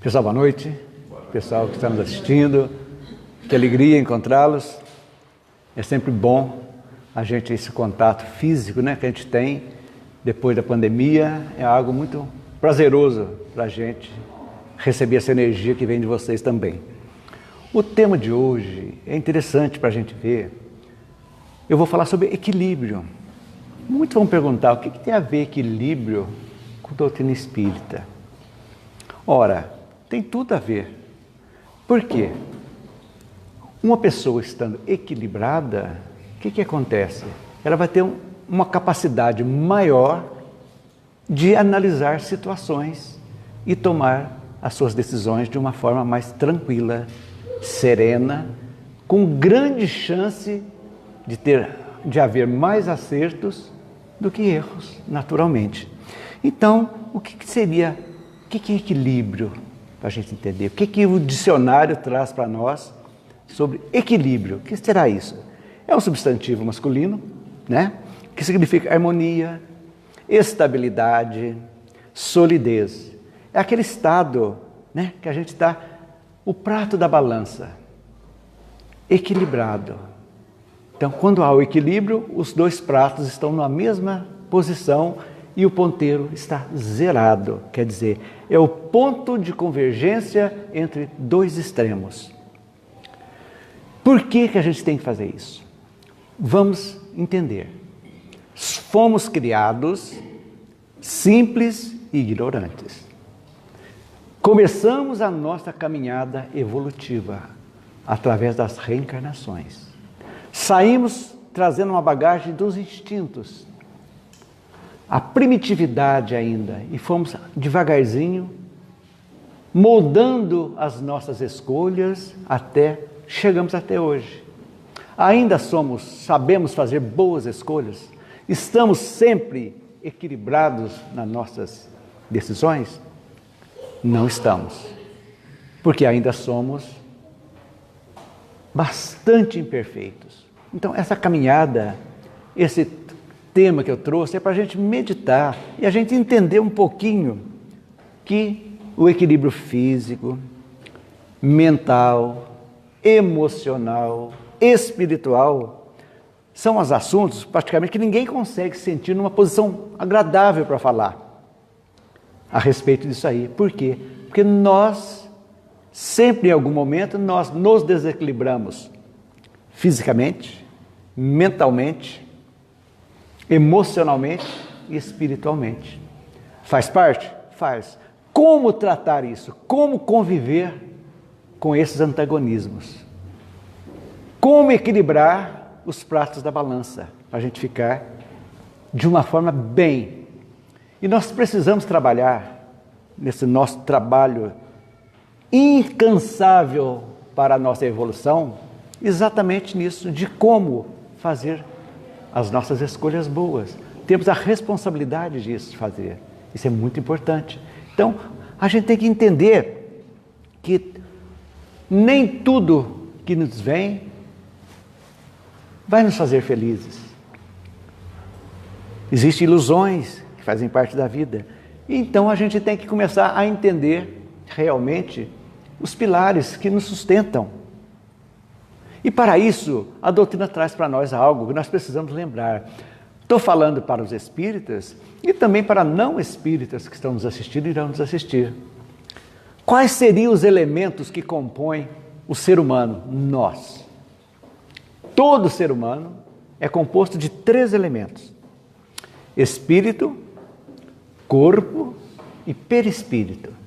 Pessoal, boa noite. Pessoal que está nos assistindo, que alegria encontrá-los. É sempre bom a gente, esse contato físico, né, que a gente tem depois da pandemia, é algo muito prazeroso para a gente receber essa energia que vem de vocês também. O tema de hoje é interessante para a gente ver. Eu vou falar sobre equilíbrio. Muitos vão perguntar, o que tem a ver equilíbrio com doutrina espírita? Ora, tem tudo a ver. Por quê? Uma pessoa estando equilibrada, o que acontece? Ela vai ter uma capacidade maior de analisar situações e tomar as suas decisões de uma forma mais tranquila, serena, com grande chance de haver mais acertos do que erros, naturalmente. Então, o que seria, o que é equilíbrio, para a gente entender? O que o dicionário traz para nós sobre equilíbrio? O que será isso? É um substantivo masculino, né? Que significa harmonia, estabilidade, solidez. É aquele estado, né, que a gente está, o prato da balança, equilibrado. Então, quando há o equilíbrio, os dois pratos estão na mesma posição e o ponteiro está zerado. Quer dizer, é o ponto de convergência entre dois extremos. Por que a gente tem que fazer isso? Vamos entender. Fomos criados simples e ignorantes. Começamos a nossa caminhada evolutiva através das reencarnações. Saímos trazendo uma bagagem dos instintos, a primitividade ainda, e fomos devagarzinho moldando as nossas escolhas até chegamos até hoje. Ainda sabemos fazer boas escolhas? Estamos sempre equilibrados nas nossas decisões? Não estamos, porque ainda somos bastante imperfeitos. Então, essa caminhada, esse tema que eu trouxe é para a gente meditar e a gente entender um pouquinho que o equilíbrio físico, mental, emocional, espiritual são os assuntos praticamente que ninguém consegue sentir numa posição agradável para falar a respeito disso aí. Por quê? Porque nós sempre, em algum momento, nós nos desequilibramos fisicamente, mentalmente, emocionalmente e espiritualmente. Faz parte? Faz. Como tratar isso? Como conviver com esses antagonismos? Como equilibrar os pratos da balança para a gente ficar de uma forma bem? E nós precisamos trabalhar nesse nosso trabalho incansável para a nossa evolução, exatamente nisso, de como fazer as nossas escolhas boas. Temos a responsabilidade disso, de fazer. Isso é muito importante. Então, a gente tem que entender que nem tudo que nos vem vai nos fazer felizes. Existem ilusões que fazem parte da vida. Então, a gente tem que começar a entender realmente os pilares que nos sustentam. E para isso, a doutrina traz para nós algo que nós precisamos lembrar. Estou falando para os espíritas e também para não espíritas que estão nos assistindo e irão nos assistir. Quais seriam os elementos que compõem o ser humano? Nós. Todo ser humano é composto de 3 elementos: espírito, corpo e perispírito.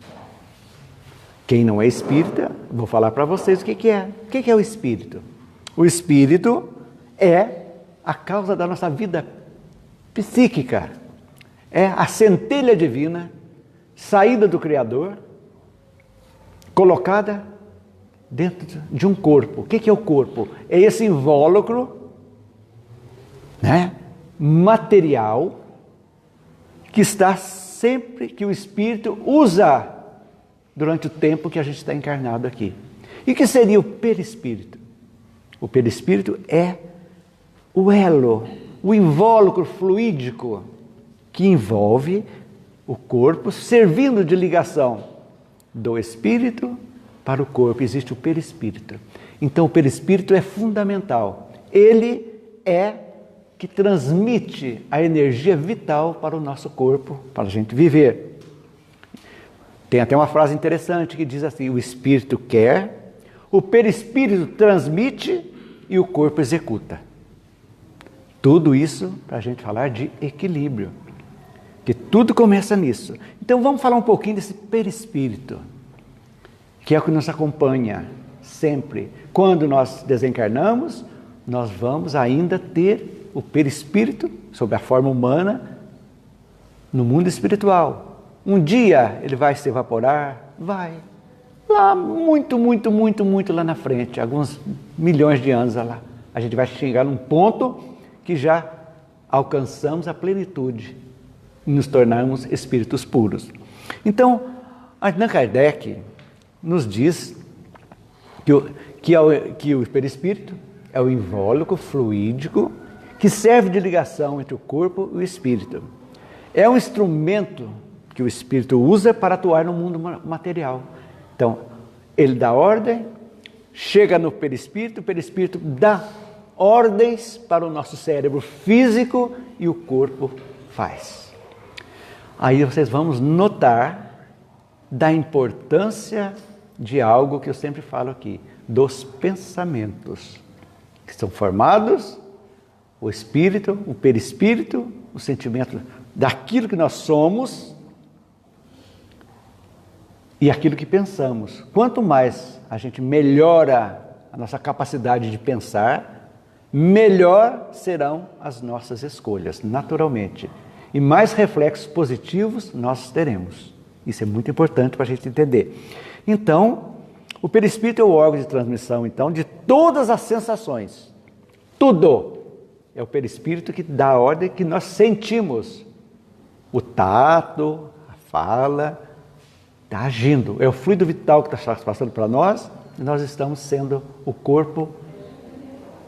Quem não é espírita, vou falar para vocês o que é. O que é o espírito? O espírito é a causa da nossa vida psíquica. É a centelha divina, saída do Criador, colocada dentro de um corpo. O que é o corpo? É esse invólucro, né, material que está sempre, que o espírito usa durante o tempo que a gente está encarnado aqui. E o que seria o perispírito? O perispírito é o elo, o invólucro fluídico que envolve o corpo, servindo de ligação do espírito para o corpo, existe o perispírito. Então o perispírito é fundamental. Ele é que transmite a energia vital para o nosso corpo, para a gente viver. Tem até uma frase interessante que diz assim: o espírito quer, o perispírito transmite e o corpo executa. Tudo isso para a gente falar de equilíbrio, que tudo começa nisso. Então vamos falar um pouquinho desse perispírito, que é o que nos acompanha sempre. Quando nós desencarnamos, nós vamos ainda ter o perispírito, sob a forma humana, no mundo espiritual. Um dia ele vai se evaporar? Vai. Lá muito lá na frente, alguns milhões de anos lá. A gente vai chegar num ponto que já alcançamos a plenitude e nos tornamos espíritos puros. Então, Allan Kardec nos diz que o perispírito é o invólucro fluídico que serve de ligação entre o corpo e o espírito. É um instrumento que o espírito usa para atuar no mundo material. Então, ele dá ordem, chega no perispírito, o perispírito dá ordens para o nosso cérebro físico e o corpo faz. Aí vocês vão notar da importância de algo que eu sempre falo aqui, dos pensamentos, que são formados, o espírito, o perispírito, o sentimento daquilo que nós somos e aquilo que pensamos. Quanto mais a gente melhora a nossa capacidade de pensar, melhor serão as nossas escolhas, naturalmente. E mais reflexos positivos nós teremos. Isso é muito importante para a gente entender. Então, o perispírito é o órgão de transmissão, então, de todas as sensações. Tudo é o perispírito que dá a ordem que nós sentimos. O tato, a fala, está agindo. É o fluido vital que está passando para nós e nós estamos sendo o corpo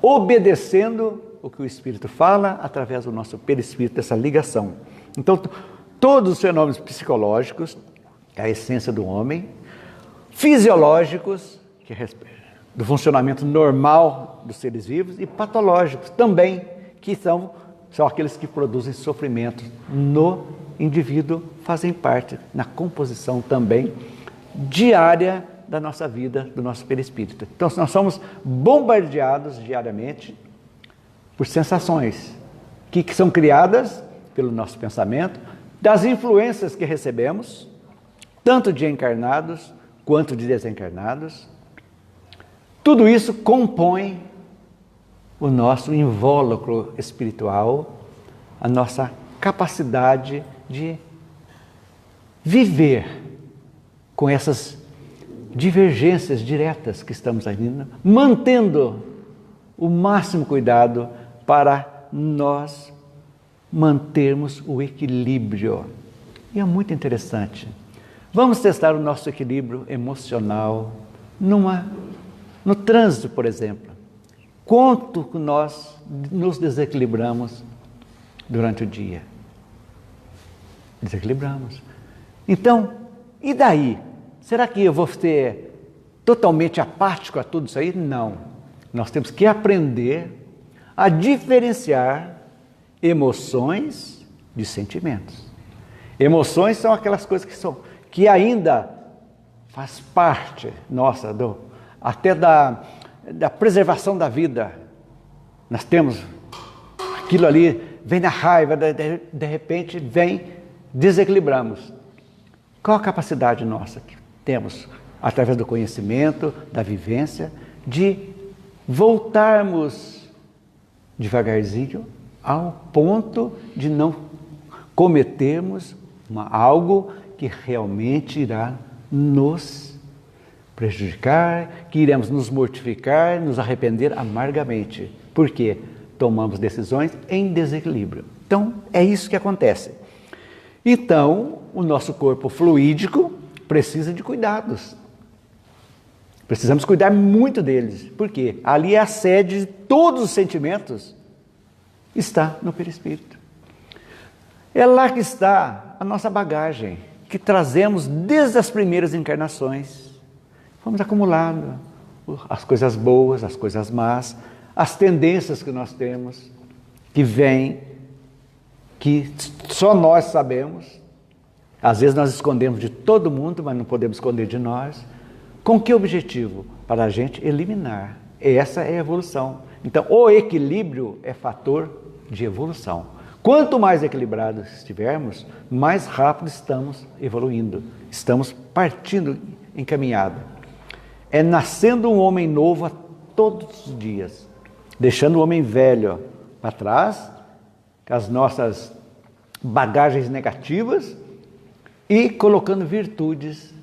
obedecendo o que o Espírito fala através do nosso perispírito, dessa ligação. Então, todos os fenômenos psicológicos, que é a essência do homem, fisiológicos, que é do funcionamento normal dos seres vivos, e patológicos também, que são aqueles que produzem sofrimento no indivíduo, fazem parte na composição também diária da nossa vida, do nosso perispírito. Então, nós somos bombardeados diariamente por sensações que são criadas pelo nosso pensamento, das influências que recebemos, tanto de encarnados quanto de desencarnados. Tudo isso compõe o nosso invólucro espiritual, a nossa capacidade de viver com essas divergências diretas que estamos ainda, mantendo o máximo cuidado para nós mantermos o equilíbrio. E é muito interessante. Vamos testar o nosso equilíbrio emocional no trânsito, por exemplo. Quanto nós nos desequilibramos durante o dia? Desequilibramos. Então, e daí? Será que eu vou ser totalmente apático a tudo isso aí? Não. Nós temos que aprender a diferenciar emoções de sentimentos. Emoções são aquelas coisas que ainda faz parte nossa, até da preservação da vida. Nós temos aquilo ali, vem na raiva, de repente desequilibramos. Qual a capacidade nossa que temos, através do conhecimento, da vivência, de voltarmos devagarzinho ao ponto de não cometermos algo que realmente irá nos prejudicar, que iremos nos mortificar, nos arrepender amargamente, porque tomamos decisões em desequilíbrio. Então, é isso que acontece. Então, o nosso corpo fluídico precisa de cuidados. Precisamos cuidar muito deles, porque ali é a sede de todos os sentimentos, está no perispírito. É lá que está a nossa bagagem, que trazemos desde as primeiras encarnações. Fomos acumulando as coisas boas, as coisas más, as tendências que nós temos, que vêm, que só nós sabemos. Às vezes nós escondemos de todo mundo, mas não podemos esconder de nós. Com que objetivo? Para a gente eliminar. Essa é a evolução. Então, o equilíbrio é fator de evolução. Quanto mais equilibrados estivermos, mais rápido estamos evoluindo. Estamos partindo em caminhada. É nascendo um homem novo a todos os dias, deixando o homem velho para trás, com as nossas bagagens negativas, e colocando virtudes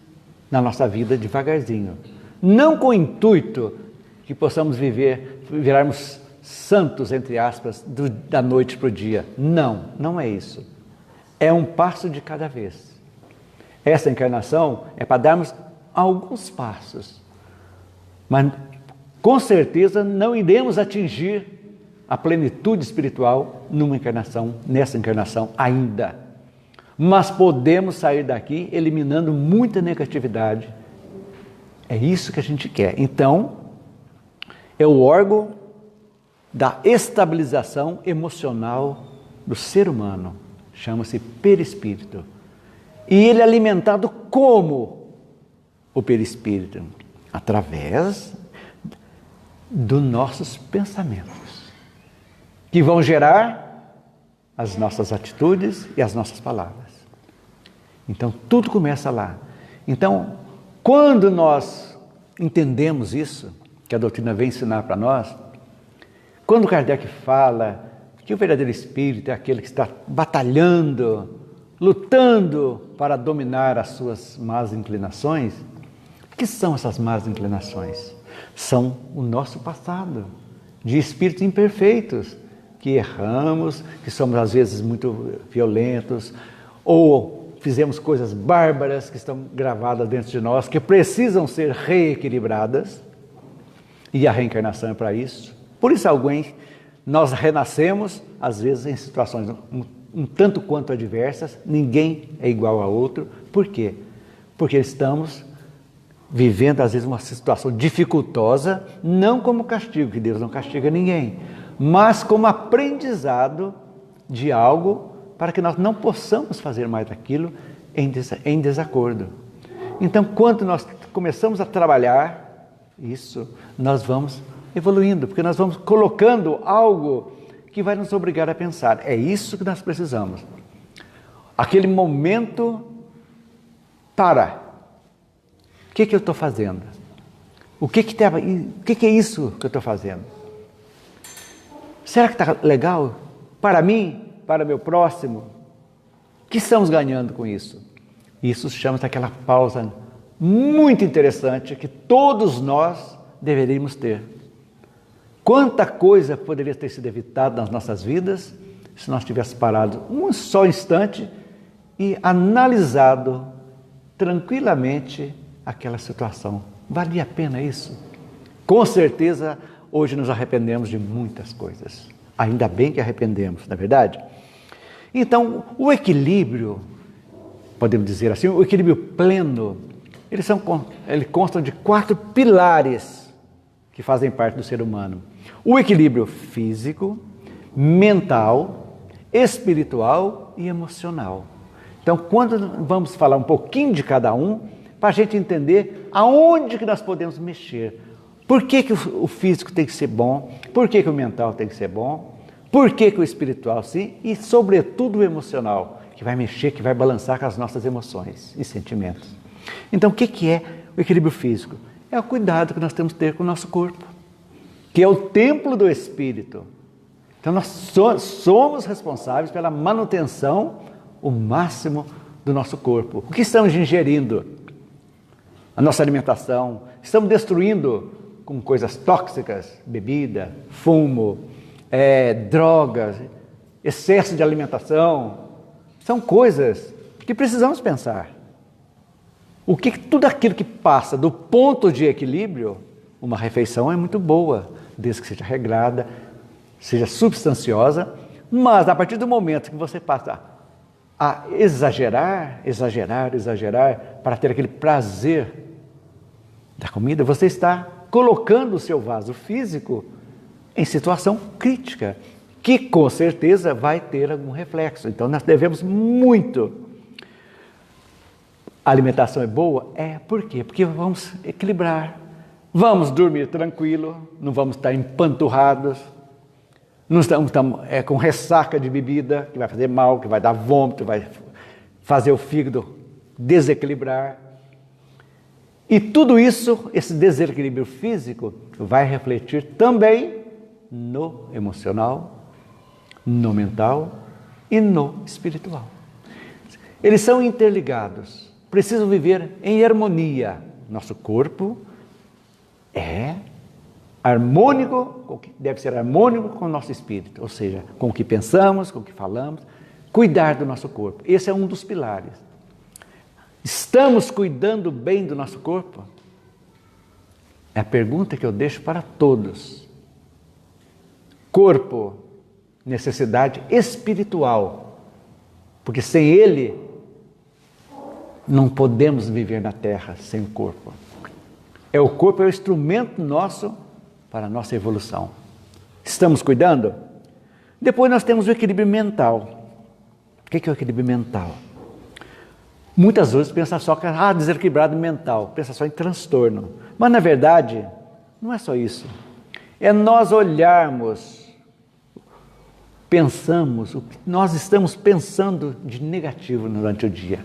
na nossa vida devagarzinho. Não com o intuito que possamos virarmos santos, entre aspas, da noite para o dia. Não, não é isso. É um passo de cada vez. Essa encarnação é para darmos alguns passos. Mas, com certeza, não iremos atingir a plenitude espiritual nessa encarnação ainda. Mas podemos sair daqui eliminando muita negatividade. É isso que a gente quer. Então, é o órgão da estabilização emocional do ser humano. Chama-se perispírito. E ele é alimentado como o perispírito? Através dos nossos pensamentos, que vão gerar as nossas atitudes e as nossas palavras. Então, tudo começa lá. Então, quando nós entendemos isso, que a doutrina vem ensinar para nós, quando Kardec fala que o verdadeiro espírito é aquele que está batalhando, lutando para dominar as suas más inclinações, o que são essas más inclinações? São o nosso passado, de espíritos imperfeitos, que erramos, que somos às vezes muito violentos, ou fizemos coisas bárbaras que estão gravadas dentro de nós, que precisam ser reequilibradas, e a reencarnação é para isso. Por isso, nós renascemos, às vezes, em situações um tanto quanto adversas, ninguém é igual a outro. Por quê? Porque estamos vivendo, às vezes, uma situação dificultosa, não como castigo, que Deus não castiga ninguém, mas como aprendizado de algo para que nós não possamos fazer mais aquilo em desacordo. Então, quando nós começamos a trabalhar isso, nós vamos evoluindo, porque nós vamos colocando algo que vai nos obrigar a pensar. É isso que nós precisamos. Aquele momento para. O que eu estou fazendo? O que é isso que eu estou fazendo? Será que está legal? Para mim? Para meu próximo? O que estamos ganhando com isso? Isso chama-se aquela pausa muito interessante que todos nós deveríamos ter. Quanta coisa poderia ter sido evitada nas nossas vidas se nós tivéssemos parado um só instante e analisado tranquilamente aquela situação. Valia a pena isso? Com certeza, hoje nos arrependemos de muitas coisas. Ainda bem que arrependemos, não é verdade? Então, o equilíbrio, podemos dizer assim, o equilíbrio pleno, ele consta de 4 pilares que fazem parte do ser humano. O equilíbrio físico, mental, espiritual e emocional. Então, quando vamos falar um pouquinho de cada um, para a gente entender aonde que nós podemos mexer. Por que o físico tem que ser bom? Por que o mental tem que ser bom? Por que o espiritual sim? E, sobretudo, o emocional, que vai mexer, que vai balançar com as nossas emoções e sentimentos. Então, o que é o equilíbrio físico? É o cuidado que nós temos que ter com o nosso corpo, que é o templo do espírito. Então, nós somos responsáveis pela manutenção, o máximo do nosso corpo. O que estamos ingerindo? A nossa alimentação. Estamos destruindo com coisas tóxicas, bebida, fumo, drogas, excesso de alimentação. São coisas que precisamos pensar. Tudo aquilo que passa do ponto de equilíbrio, uma refeição é muito boa, desde que seja regrada, seja substanciosa, mas a partir do momento que você passa a exagerar para ter aquele prazer da comida, você está colocando o seu vaso físico em situação crítica, que com certeza vai ter algum reflexo. Então nós devemos muito. A alimentação é boa? Por quê? Porque vamos equilibrar. Vamos dormir tranquilo, não vamos estar empanturrados, não estamos com ressaca de bebida, que vai fazer mal, que vai dar vômito, vai fazer o fígado desequilibrar. E tudo isso, esse desequilíbrio físico, vai refletir também no emocional, no mental e no espiritual. Eles são interligados, precisam viver em harmonia. Nosso corpo é harmônico, deve ser harmônico com o nosso espírito, ou seja, com o que pensamos, com o que falamos, cuidar do nosso corpo. Esse é um dos pilares. Estamos cuidando bem do nosso corpo? É a pergunta que eu deixo para todos. Corpo, necessidade espiritual, porque sem ele não podemos viver na terra sem o corpo. O corpo é o instrumento nosso para a nossa evolução. Estamos cuidando? Depois nós temos o equilíbrio mental. O que é o equilíbrio mental? Muitas vezes pensa só que desequilibrado mental, pensa só em transtorno. Mas na verdade, não é só isso. É nós olharmos, pensamos, o que nós estamos pensando de negativo durante o dia.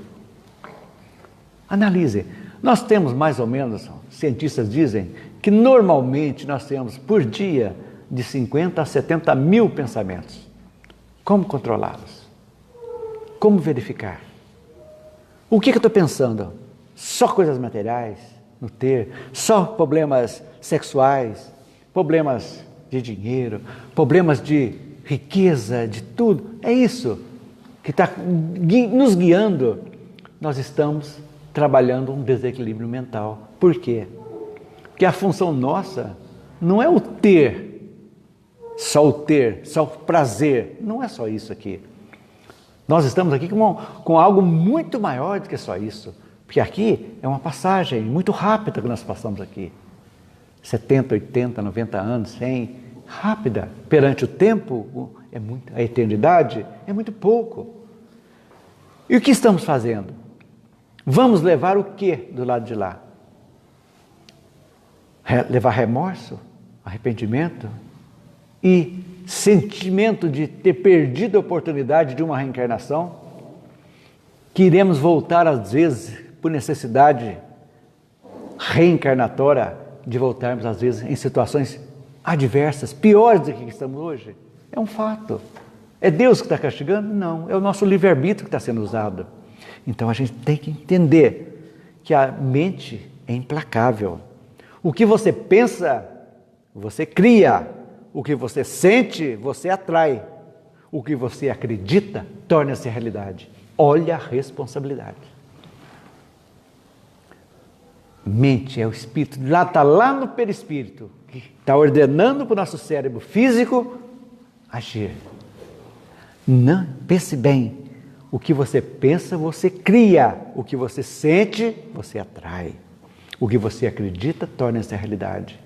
Analise. Nós temos mais ou menos, cientistas dizem, que normalmente nós temos por dia de 50 a 70 mil pensamentos. Como controlá-los? Como verificar? O que eu estou pensando? Só coisas materiais, no ter, só problemas sexuais, problemas de dinheiro, problemas de riqueza, de tudo. É isso que está nos guiando. Nós estamos trabalhando um desequilíbrio mental. Por quê? Porque a função nossa não é o ter, só o prazer. Não é só isso aqui. Nós estamos aqui com algo muito maior do que só isso. Porque aqui é uma passagem muito rápida que nós passamos aqui. 70, 80, 90 anos, 100, rápida. Perante o tempo, a eternidade é muito pouco. E o que estamos fazendo? Vamos levar o que do lado de lá? Levar remorso, arrependimento e sentimento de ter perdido a oportunidade de uma reencarnação? Que iremos voltar às vezes por necessidade reencarnatória de voltarmos às vezes em situações adversas, piores do que estamos hoje? É um fato. É Deus que está castigando? Não, é o nosso livre-arbítrio que está sendo usado. Então a gente tem que entender que a mente é implacável. O que você pensa, você cria. O que você sente, você atrai. O que você acredita, torna-se realidade. Olha a responsabilidade. Mente é o espírito, está lá no perispírito, que está ordenando para o nosso cérebro físico agir. Não, pense bem. O que você pensa, você cria. O que você sente, você atrai. O que você acredita, torna-se a realidade.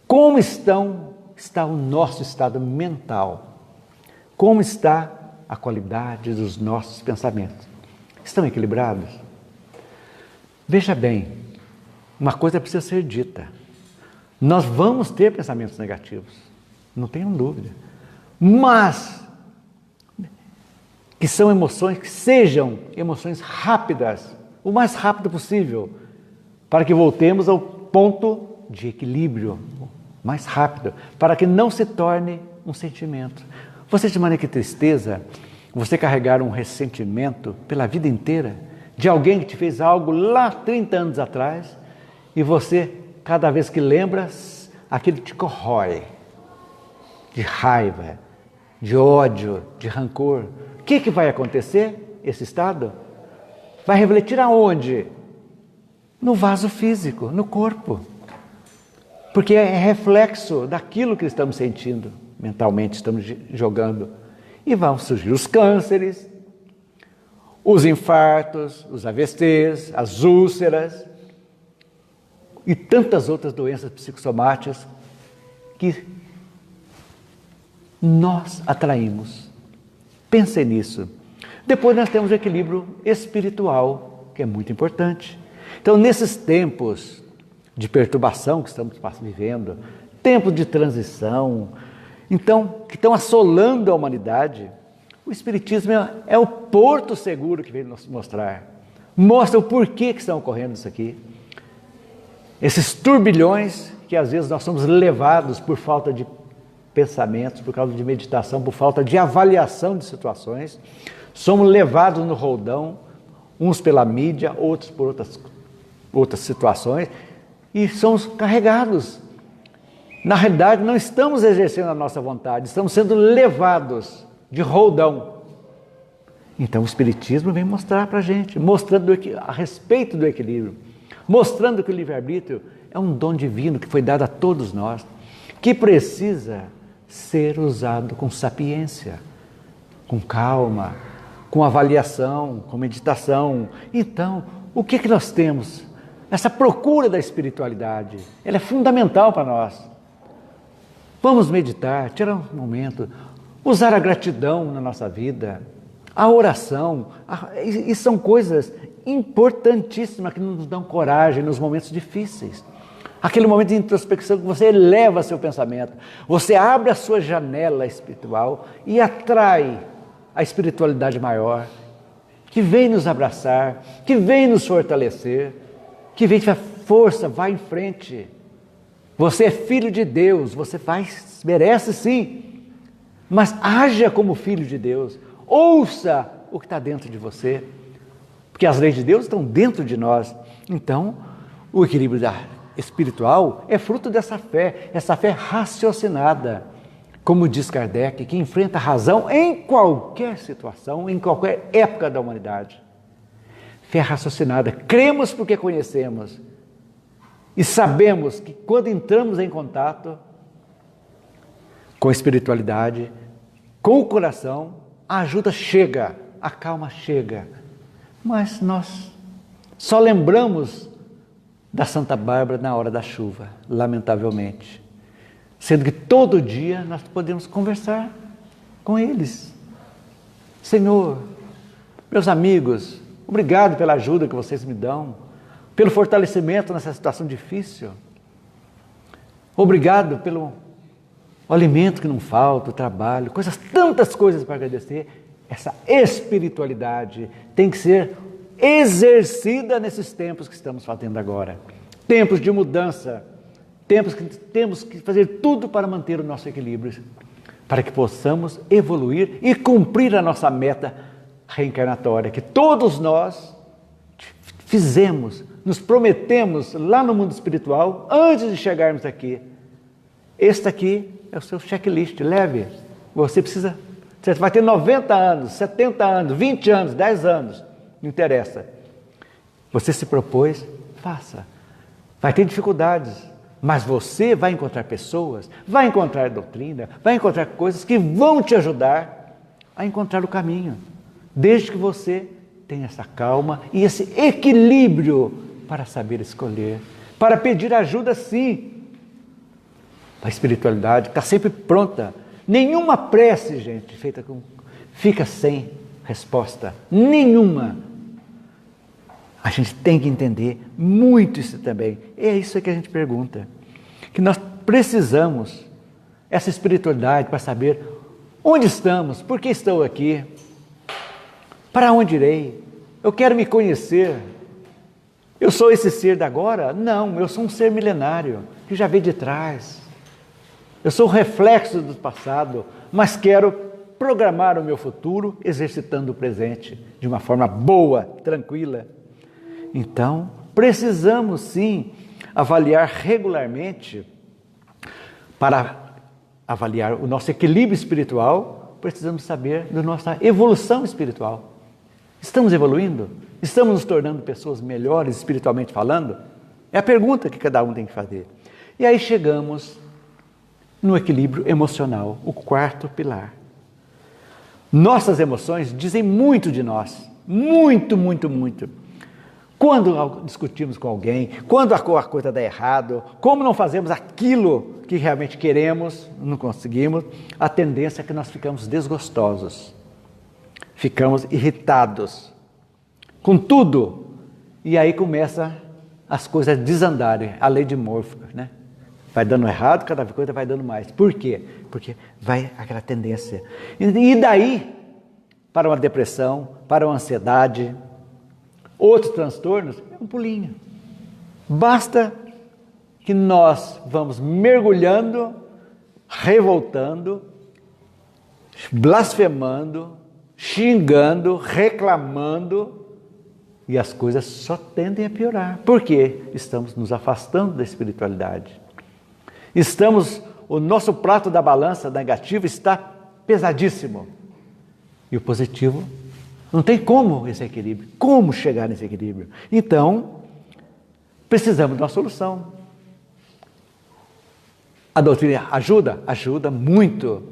Como está o nosso estado mental? Como está a qualidade dos nossos pensamentos? Estão equilibrados? Veja bem, uma coisa precisa ser dita. Nós vamos ter pensamentos negativos, não tenham dúvida. Mas que são emoções, que sejam emoções rápidas, o mais rápido possível, para que voltemos ao ponto de equilíbrio, mais rápido, para que não se torne um sentimento. Você imagina que tristeza, você carregar um ressentimento pela vida inteira, de alguém que te fez algo lá 30 anos atrás, e você, cada vez que lembra, aquilo te corrói, de raiva, de ódio, de rancor. O que vai acontecer? Esse estado vai refletir aonde? No vaso físico, no corpo. Porque é reflexo daquilo que estamos sentindo, mentalmente estamos jogando. E vão surgir os cânceres, os infartos, os AVCs, as úlceras e tantas outras doenças psicossomáticas que nós atraímos. Pensem nisso. Depois nós temos o equilíbrio espiritual, que é muito importante. Então, nesses tempos de perturbação que estamos vivendo, tempos de transição, então, que estão assolando a humanidade, o Espiritismo é o porto seguro que vem nos mostrar. Mostra o porquê que estão ocorrendo isso aqui. Esses turbilhões que às vezes nós somos levados por falta de pensamentos, por causa de meditação, por falta de avaliação de situações, somos levados no roldão, uns pela mídia, outros por outras situações, e somos carregados. Na realidade, não estamos exercendo a nossa vontade, estamos sendo levados de roldão. Então o Espiritismo vem mostrar para a gente, mostrando a respeito do equilíbrio, mostrando que o livre-arbítrio é um dom divino que foi dado a todos nós, que precisa ser usado com sapiência, com calma, com avaliação, com meditação. Então, o que nós temos? Essa procura da espiritualidade, ela é fundamental para nós. Vamos meditar, tirar um momento, usar a gratidão na nossa vida, a oração, e são coisas importantíssimas que nos dão coragem nos momentos difíceis. Aquele momento de introspecção que você eleva seu pensamento, você abre a sua janela espiritual e atrai a espiritualidade maior, que vem nos abraçar, que vem nos fortalecer, que vem te dar força, vai em frente. Você é filho de Deus, você merece sim, mas haja como filho de Deus, ouça o que está dentro de você, porque as leis de Deus estão dentro de nós. Então, o equilíbrio espiritual é fruto dessa fé, essa fé raciocinada, como diz Kardec, que enfrenta a razão em qualquer situação, em qualquer época da humanidade. Fé raciocinada, cremos porque conhecemos e sabemos que quando entramos em contato com a espiritualidade, com o coração, a ajuda chega, a calma chega, mas nós só lembramos da Santa Bárbara na hora da chuva, lamentavelmente. Sendo que todo dia nós podemos conversar com eles. Senhor, meus amigos, obrigado pela ajuda que vocês me dão, pelo fortalecimento nessa situação difícil. Obrigado pelo alimento que não falta, o trabalho, tantas coisas para agradecer. Essa espiritualidade tem que ser exercida nesses tempos que estamos fazendo agora. Tempos de mudança, tempos que temos que fazer tudo para manter o nosso equilíbrio, para que possamos evoluir e cumprir a nossa meta reencarnatória, que todos nós fizemos, nos prometemos lá no mundo espiritual, antes de chegarmos aqui. Este aqui é o seu checklist, leve. Você vai ter 90 anos, 70 anos, 20 anos, 10 anos, não interessa. Você se propôs, faça. Vai ter dificuldades, mas você vai encontrar pessoas, vai encontrar doutrina, vai encontrar coisas que vão te ajudar a encontrar o caminho, desde que você tenha essa calma e esse equilíbrio para saber escolher, para pedir ajuda sim. A espiritualidade está sempre pronta. Nenhuma prece, gente, fica sem resposta. Nenhuma. A gente tem que entender muito isso também. É isso que a gente pergunta. Que nós precisamos essa espiritualidade para saber onde estamos, por que estou aqui, para onde irei. Eu quero me conhecer. Eu sou esse ser da agora? Não, eu sou um ser milenário, que já veio de trás. Eu sou o reflexo do passado, mas quero programar o meu futuro exercitando o presente de uma forma boa, tranquila. Então, precisamos sim avaliar regularmente. Para avaliar o nosso equilíbrio espiritual, precisamos saber da nossa evolução espiritual. Estamos evoluindo? Estamos nos tornando pessoas melhores espiritualmente falando? É a pergunta que cada um tem que fazer. E aí chegamos no equilíbrio emocional, o quarto pilar. Nossas emoções dizem muito de nós. Muito, muito, muito. Quando discutimos com alguém, quando a coisa dá errado, como não fazemos aquilo que realmente queremos, não conseguimos, a tendência é que nós ficamos desgostosos, ficamos irritados com tudo, e aí começa as coisas a desandarem, a lei de Murphy, né? Vai dando errado, cada coisa vai dando mais. Por quê? Porque vai aquela tendência. E daí, para uma depressão, para uma ansiedade, outros transtornos, é um pulinho. Basta que nós vamos mergulhando, revoltando, blasfemando, xingando, reclamando, e as coisas só tendem a piorar. Por quê? Estamos nos afastando da espiritualidade. O nosso prato da balança negativo está pesadíssimo. E o positivo, não tem como esse equilíbrio. Como chegar nesse equilíbrio? Então, precisamos de uma solução. A doutrina ajuda? Ajuda muito.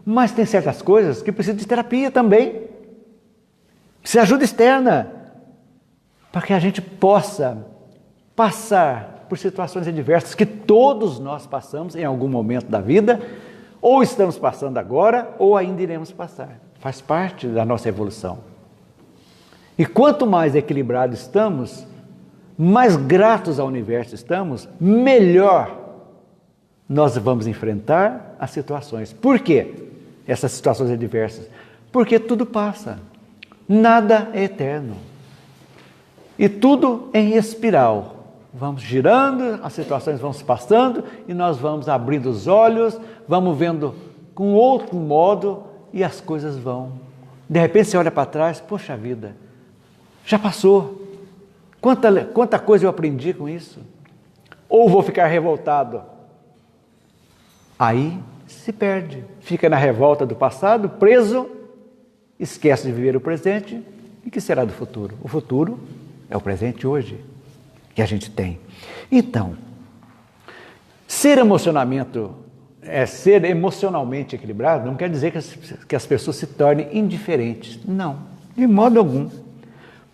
Mas tem certas coisas que precisam de terapia também. Precisa de ajuda externa. Para que a gente possa passar por situações adversas que todos nós passamos em algum momento da vida, ou estamos passando agora, ou ainda iremos passar. Faz parte da nossa evolução. E quanto mais equilibrados estamos, mais gratos ao universo estamos, melhor nós vamos enfrentar as situações. Por quê? Essas situações adversas? Porque tudo passa. Nada é eterno. E tudo em espiral. Vamos girando, as situações vão se passando e nós vamos abrindo os olhos, vamos vendo com outro modo e as coisas vão. De repente você olha para trás, poxa vida, já passou. Quanta coisa eu aprendi com isso. Ou vou ficar revoltado. Aí se perde, fica na revolta do passado, preso, esquece de viver o presente. E o que será do futuro? O futuro é o presente hoje que a gente tem. Então, ser emocionalmente equilibrado não quer dizer que as pessoas se tornem indiferentes. Não, de modo algum.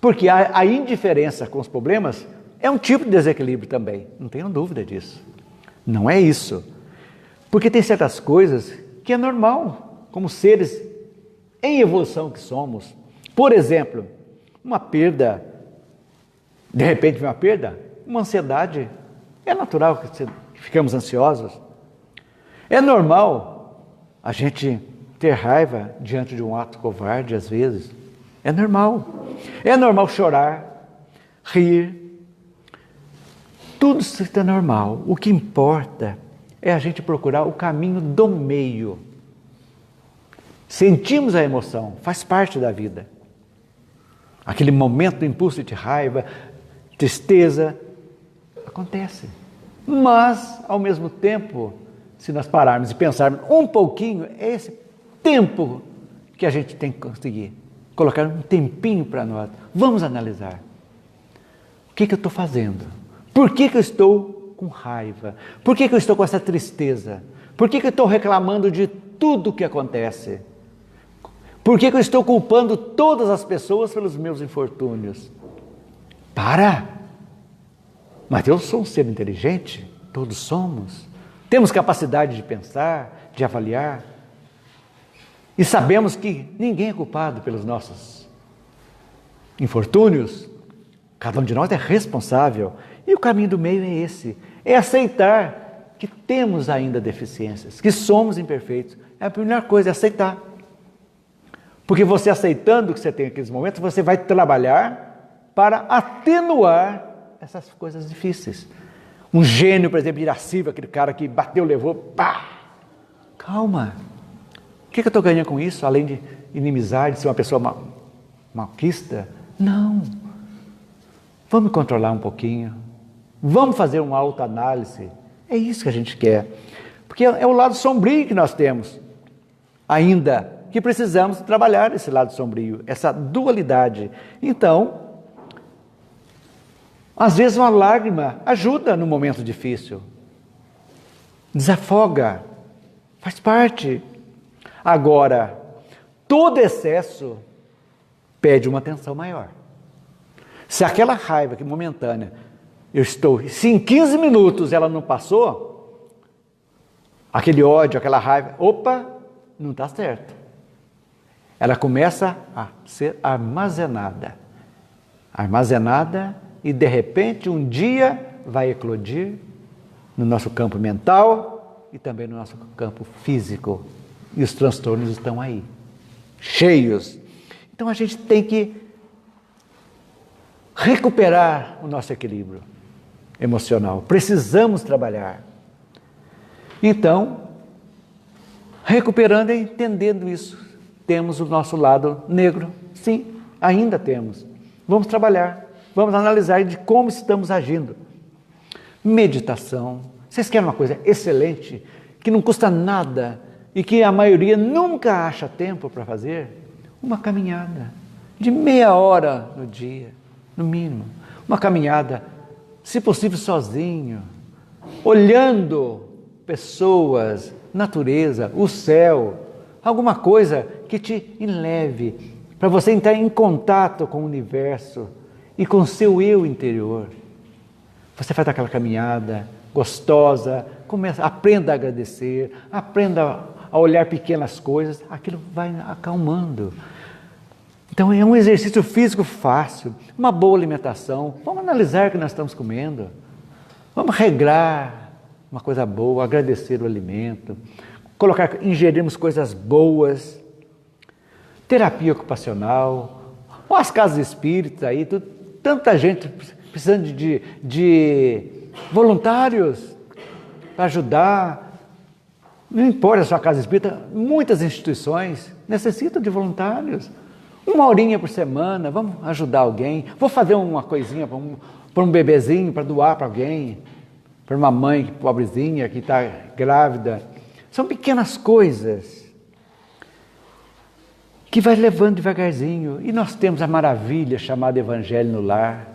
Porque a indiferença com os problemas é um tipo de desequilíbrio também, não tenham dúvida disso. Não é isso. Porque tem certas coisas que é normal, como seres em evolução que somos. Por exemplo, uma perda, de repente vem uma perda, uma ansiedade. É natural que ficamos ansiosos. É normal a gente ter raiva diante de um ato covarde, às vezes. É normal. É normal chorar, rir. Tudo isso é normal. O que importa é a gente procurar o caminho do meio. Sentimos a emoção, faz parte da vida. Aquele momento do impulso de raiva, tristeza, acontece. Mas, ao mesmo tempo, se nós pararmos e pensarmos um pouquinho, é esse tempo que a gente tem que conseguir. Colocar um tempinho para nós. Vamos analisar. O que eu estou fazendo? Por que eu estou com raiva? Por que eu estou com essa tristeza? Por que eu estou reclamando de tudo o que acontece? Por que eu estou culpando todas as pessoas pelos meus infortúnios? Para! Mas eu sou um ser inteligente, todos somos. Temos capacidade de pensar, de avaliar. E sabemos que ninguém é culpado pelos nossos infortúnios. Cada um de nós é responsável. E o caminho do meio é esse. É aceitar que temos ainda deficiências, que somos imperfeitos. É a primeira coisa, é aceitar. Porque você aceitando que você tem aqueles momentos, você vai trabalhar para atenuar essas coisas difíceis. Um gênio, por exemplo, irascível, aquele cara que bateu, levou, pá! Calma! O que eu estou ganhando com isso? Além de inimizade, de ser uma pessoa malquista? Não! Vamos controlar um pouquinho. Vamos fazer uma autoanálise. É isso que a gente quer. Porque é o lado sombrio que nós temos ainda, que precisamos trabalhar esse lado sombrio, essa dualidade. Então, às vezes uma lágrima ajuda no momento difícil. Desafoga. Faz parte. Agora, todo excesso pede uma atenção maior. Se aquela raiva que momentânea, se em 15 minutos ela não passou, aquele ódio, aquela raiva, opa, não está certo. Ela começa a ser armazenada. Armazenada e de repente um dia vai eclodir no nosso campo mental e também no nosso campo físico. E os transtornos estão aí, cheios. Então a gente tem que recuperar o nosso equilíbrio emocional. Precisamos trabalhar. Então, recuperando e entendendo isso, temos o nosso lado negro. Sim, ainda temos. Vamos trabalhar, vamos analisar de como estamos agindo. Meditação. Vocês querem uma coisa excelente, que não custa nada e que a maioria nunca acha tempo para fazer? Uma caminhada de meia hora no dia, no mínimo. Uma caminhada, se possível sozinho, olhando pessoas, natureza, o céu, alguma coisa que te eleve, para você entrar em contato com o universo e com o seu eu interior. Você faz aquela caminhada gostosa, aprenda a agradecer, aprenda a olhar pequenas coisas, aquilo vai acalmando. Então é um exercício físico fácil, uma boa alimentação. Vamos analisar o que nós estamos comendo, vamos regrar uma coisa boa, agradecer o alimento, ingerirmos coisas boas, terapia ocupacional, ou as casas espíritas aí, tanta gente precisando de voluntários para ajudar. Não importa a sua casa espírita, muitas instituições necessitam de voluntários. Uma horinha por semana, vamos ajudar alguém. Vou fazer uma coisinha para um bebezinho, para doar para alguém, para uma mãe pobrezinha que está grávida. São pequenas coisas que vai levando devagarzinho. E nós temos a maravilha chamada Evangelho no Lar,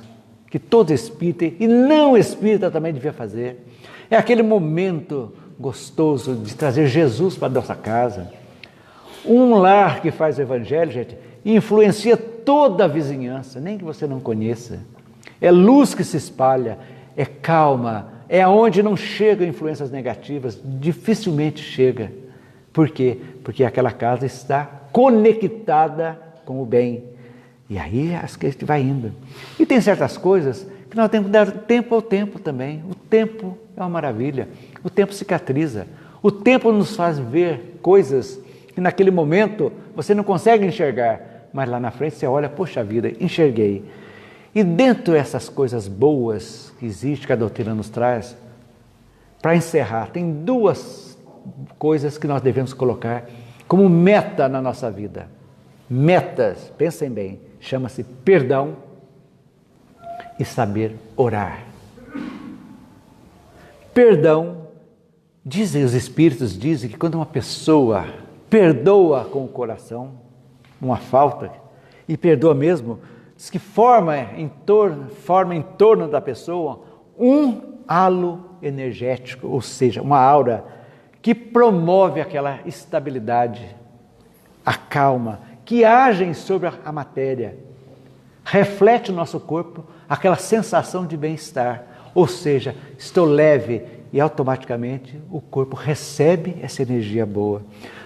que todo espírita e não espírita também devia fazer. É aquele momento gostoso de trazer Jesus para a nossa casa. Um lar que faz o Evangelho, gente, influencia toda a vizinhança, nem que você não conheça. É luz que se espalha, é calma, é onde não chegam influências negativas, dificilmente chega. Por quê? Porque aquela casa está conectada com o bem. E aí a gente vai indo. E tem certas coisas que nós temos que dar tempo ao tempo também. O tempo é uma maravilha. O tempo cicatriza. O tempo nos faz ver coisas que naquele momento você não consegue enxergar. Mas lá na frente você olha, poxa vida, enxerguei. E dentro dessas coisas boas que existem, que a doutrina nos traz, para encerrar, tem duas coisas que nós devemos colocar como meta na nossa vida. Metas, pensem bem, chama-se perdão e saber orar. Perdão, os espíritos dizem que quando uma pessoa perdoa com o coração uma falta, e perdoa mesmo, diz que forma em torno da pessoa um halo energético, ou seja, uma aura que promove aquela estabilidade, a calma, que agem sobre a matéria, reflete no nosso corpo aquela sensação de bem-estar, ou seja, estou leve e automaticamente o corpo recebe essa energia boa.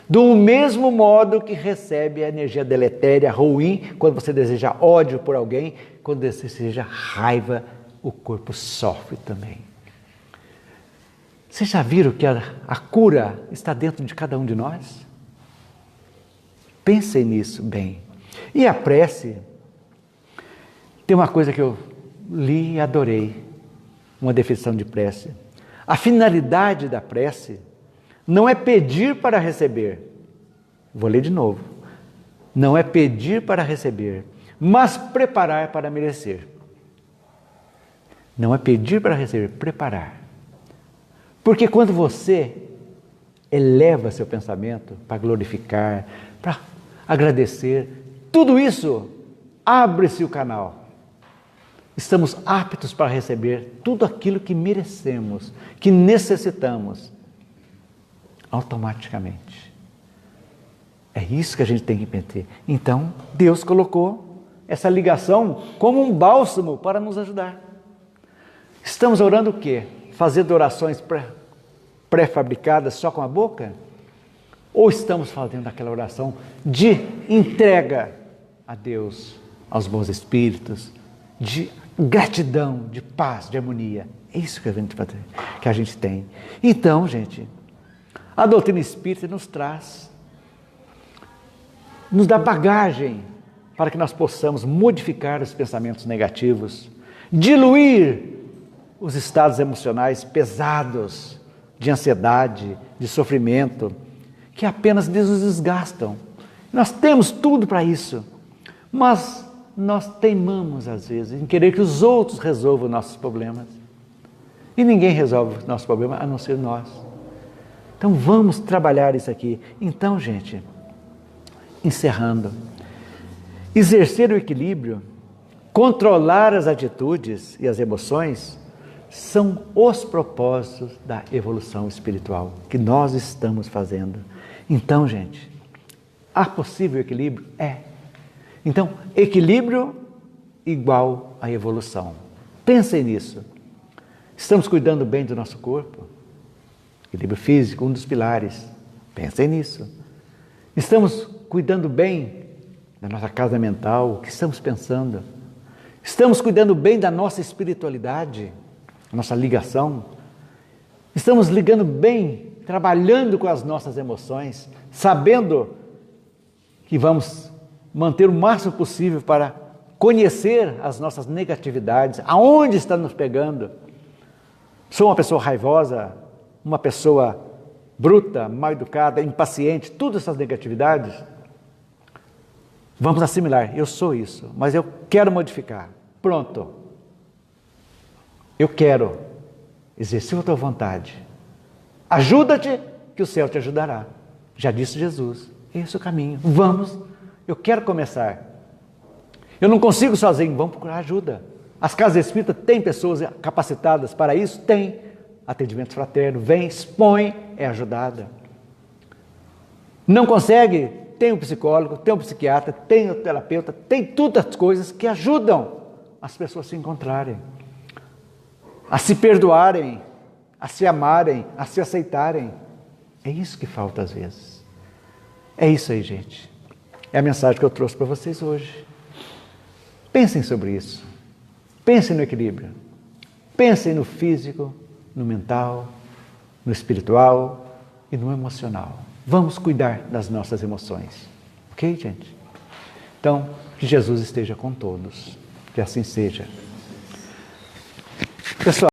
Do mesmo modo que recebe a energia deletéria, ruim, quando você deseja ódio por alguém, quando você deseja raiva, o corpo sofre também. Vocês já viram que a cura está dentro de cada um de nós? Pensem nisso bem. E a prece, tem uma coisa que eu li e adorei, uma definição de prece. A finalidade da prece não é pedir para receber. Vou ler de novo. Não é pedir para receber, mas preparar para merecer. Não é pedir para receber, preparar. Porque quando você eleva seu pensamento para glorificar, para agradecer, tudo isso abre-se o canal. Estamos aptos para receber tudo aquilo que merecemos, que necessitamos, automaticamente. É isso que a gente tem que entender. Então, Deus colocou essa ligação como um bálsamo para nos ajudar. Estamos orando o quê? Fazendo orações pré-fabricadas só com a boca? Ou estamos fazendo aquela oração de entrega a Deus, aos bons espíritos, de gratidão, de paz, de harmonia? É isso que a gente tem. Então, gente, a doutrina espírita nos dá bagagem para que nós possamos modificar os pensamentos negativos, diluir os estados emocionais pesados de ansiedade, de sofrimento, que apenas nos desgastam. Nós temos tudo para isso, mas nós teimamos às vezes em querer que os outros resolvam nossos problemas. E ninguém resolve o nosso problema a não ser nós. Então vamos trabalhar isso aqui. Então, gente, encerrando, exercer o equilíbrio, controlar as atitudes e as emoções são os propósitos da evolução espiritual que nós estamos fazendo. Então, gente, há possível equilíbrio? É. Então, equilíbrio igual a evolução. Pensem nisso. Estamos cuidando bem do nosso corpo? Equilíbrio físico, um dos pilares. Pensem nisso. Estamos cuidando bem da nossa casa mental, o que estamos pensando? Estamos cuidando bem da nossa espiritualidade, nossa ligação? Estamos ligando bem, trabalhando com as nossas emoções, sabendo que vamos manter o máximo possível para conhecer as nossas negatividades, aonde está nos pegando? Sou uma pessoa raivosa, uma pessoa bruta, mal educada, impaciente, todas essas negatividades? Vamos assimilar, eu sou isso, mas eu quero modificar. Pronto. Eu quero exercer a tua vontade. Ajuda-te, que o céu te ajudará. Já disse Jesus. Esse é o caminho. Vamos. Eu quero começar. Eu não consigo sozinho. Vamos procurar ajuda. As casas espíritas têm pessoas capacitadas para isso? Tem. Atendimento fraterno. Vem, expõe, é ajudada. Não consegue? Tem um psicólogo, tem um psiquiatra, tem um terapeuta, tem todas as coisas que ajudam as pessoas a se encontrarem, a se perdoarem, a se amarem, a se aceitarem. É isso que falta às vezes. É isso aí, gente. É a mensagem que eu trouxe para vocês hoje. Pensem sobre isso. Pensem no equilíbrio. Pensem no físico, no mental, no espiritual e no emocional. Vamos cuidar das nossas emoções. Ok, gente? Então, que Jesus esteja com todos. Que assim seja. Pessoal,